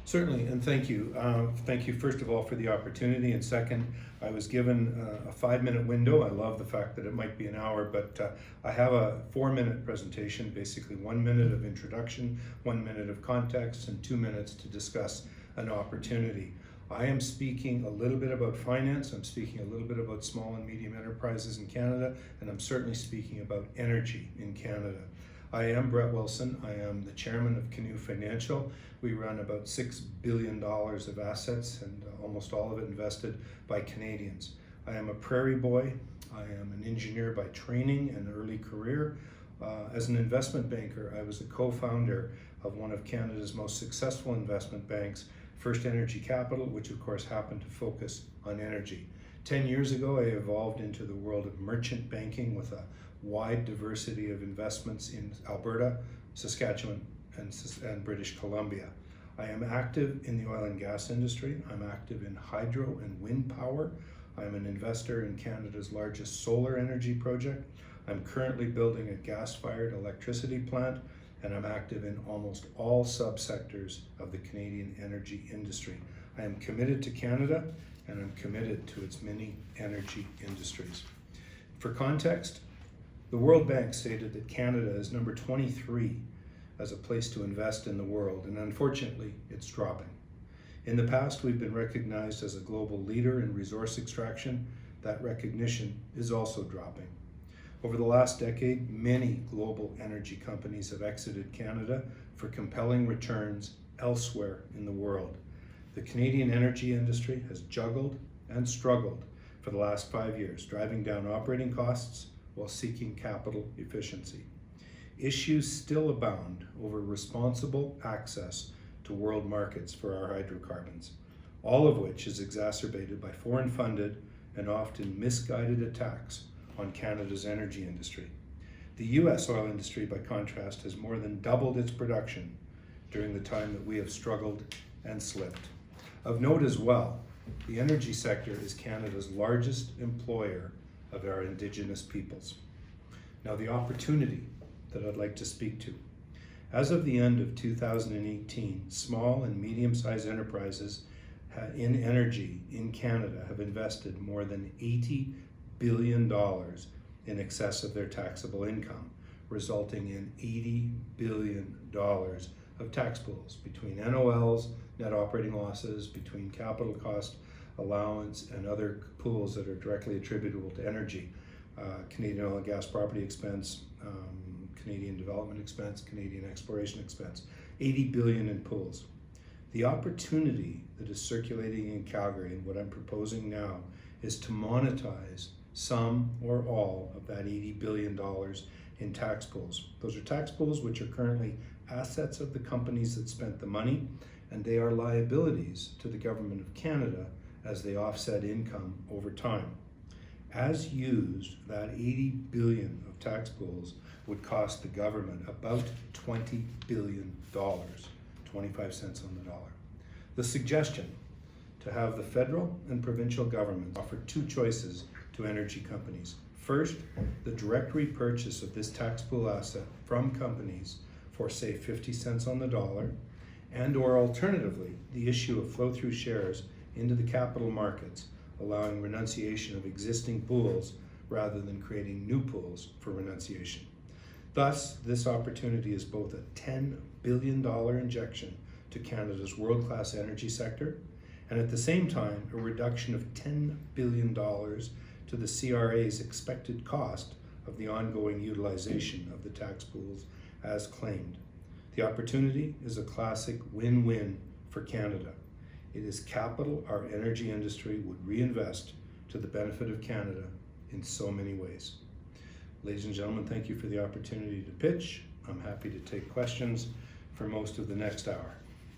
Certainly, and thank you. Thank you, first of all, for the opportunity, and second, I was given a 5-minute window. I love the fact that it might be an hour, but I have a 4-minute presentation, basically 1 minute of introduction, 1 minute of context, and 2 minutes to discuss an opportunity. I am speaking a little bit about finance, I'm speaking a little bit about small and medium enterprises in Canada, and I'm certainly speaking about energy in Canada. I am Brett Wilson. I am the chairman of Canoe Financial. We run about $6 billion of assets, and almost all of it invested by Canadians. I am a prairie boy. I am an engineer by training and early career. As an investment banker, I was the co-founder of one of Canada's most successful investment banks, First Energy Capital, which of course happened to focus on energy. 10 years ago, I evolved into the world of merchant banking with a wide diversity of investments in Alberta, Saskatchewan, and British Columbia. I am active in the oil and gas industry. I'm active in hydro and wind power. I'm an investor in Canada's largest solar energy project. I'm currently building a gas-fired electricity plant, and I'm active in almost all subsectors of the Canadian energy industry. I am committed to Canada, and I'm committed to its many energy industries. For context, the World Bank stated that Canada is number 23 as a place to invest in the world, and unfortunately, it's dropping. In the past, we've been recognized as a global leader in resource extraction. That recognition is also dropping. Over the last decade, many global energy companies have exited Canada for compelling returns elsewhere in the world. The Canadian energy industry has juggled and struggled for the last 5 years, driving down operating costs while seeking capital efficiency. Issues still abound over responsible access to world markets for our hydrocarbons, all of which is exacerbated by foreign-funded and often misguided attacks on Canada's energy industry. The US oil industry, by contrast, has more than doubled its production during the time that we have struggled and slipped. Of note as well, the energy sector is Canada's largest employer of our Indigenous peoples. Now, the opportunity that I'd like to speak to. As of the end of 2018, small and medium-sized enterprises in energy in Canada have invested more than $80 billion in excess of their taxable income, resulting in $80 billion of tax pools between NOLs, net operating losses, between capital cost allowance, and other pools that are directly attributable to energy. Canadian oil and gas property expense, Canadian development expense, Canadian exploration expense, 80 billion in pools. The opportunity that is circulating in Calgary, and what I'm proposing now, is to monetize some or all of that $80 billion in tax pools. Those are tax pools which are currently assets of the companies that spent the money, and they are liabilities to the Government of Canada as they offset income over time. As used, that $80 billion of tax pools would cost the government about $20 billion, 25 cents on the dollar. The suggestion to have the federal and provincial governments offer two choices to energy companies. First, the direct repurchase of this tax pool asset from companies for, say, 50 cents on the dollar, and or alternatively, the issue of flow-through shares into the capital markets, allowing renunciation of existing pools rather than creating new pools for renunciation. Thus, this opportunity is both a $10 billion injection to Canada's world-class energy sector, and at the same time, a reduction of $10 billion to the CRA's expected cost of the ongoing utilization of the tax pools as claimed. The opportunity is a classic win-win for Canada. It is capital our energy industry would reinvest to the benefit of Canada in so many ways. Ladies and gentlemen, thank you for the opportunity to pitch. I'm happy to take questions for most of the next hour.